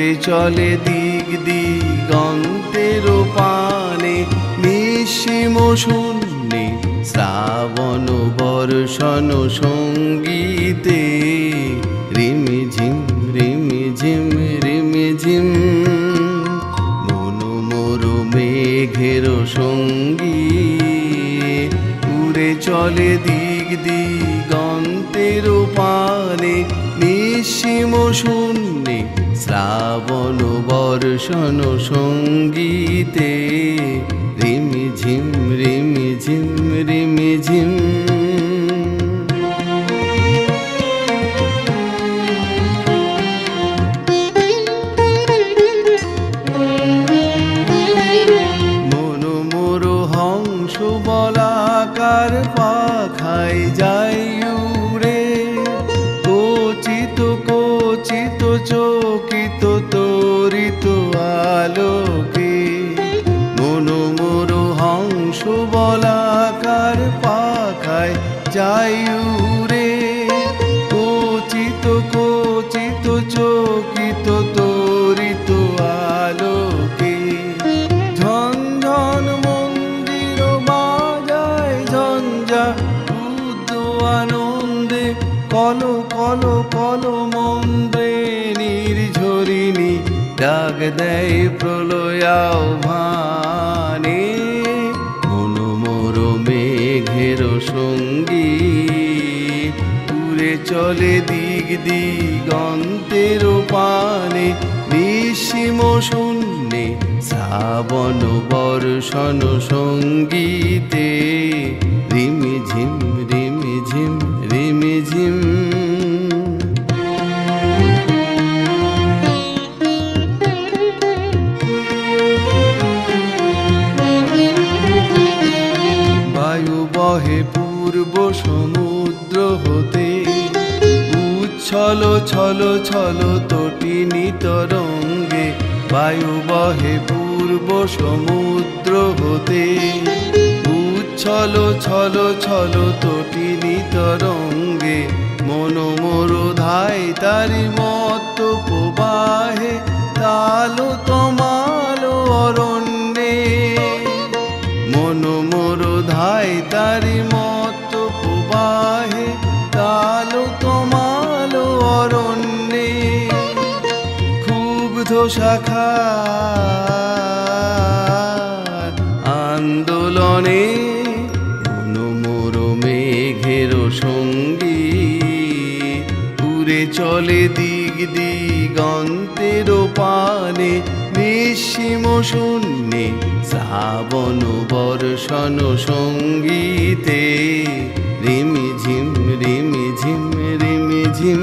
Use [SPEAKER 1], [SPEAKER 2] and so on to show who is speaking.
[SPEAKER 1] উড়ে চলে দিক দিগন্তের পানে, নিঃসীম শূন্যে শ্রাবণ বর্ষণ সঙ্গীতে। রিমিঝিম রিমিঝিম রিমিঝিম মন মোর মেঘের সঙ্গী, উড়ে চলে দিক দিগন্তের পানে, নিঃসীম শূন্যে শ্রাবণ বর্ষণ সঙ্গীতে। রিমিঝিম রিমিঝিম রিমিঝিম মন মোর হংস বলাকার পাখায় যাই উড়ে, কচিত কচিত চকিত তরিত আলোকে। মন মোর হংস বলাকার পাখায় যাই উড়ে, কচিত কচিত চকিত তরিত আলোকে। ঝনঝন মন্দির বাজায় ঝঞ্ঝা বুদ্ধ আনন্দে, কল কল কল মন্দ্রে নির্ঝরিণী ডাক দেয় প্রলয় আহ্বানে। মন মোর মেঘের সঙ্গী, উড়ে চলে দিক দিগন্তের পানে, নিঃসীম শূন্যে শ্রাবণ বর্ষণ সঙ্গীতে। রিমিঝিম রিমিঝিম রিমিঝিম বায়ু বহে পূর্ব সমুদ্র হতে, উচ্ছল ছল ছল তটিনী তরঙ্গে। বায়ু বহে পূর্ব সমুদ্র হতে, উচ্ছল ছল ছল তটিনী তরঙ্গে। মন মোর ধায় তারি মত্ত প্রবাহে, তালো তমালো অরণ্যে। মন মোর ধায় তারি মত্ত প্রবাহে, তালো তমালো অরণ্যে। ক্ষুব্ধ শাখার আন্দোলনে, মন মোর মেঘের সঙ্গী, উড়ে চলে দিক দিগন্তের পানে, নিঃসীম শূন্যে শ্রাবণ বর্ষণ সঙ্গীতে। রিমিঝিম রিমিঝিম রিমিঝিম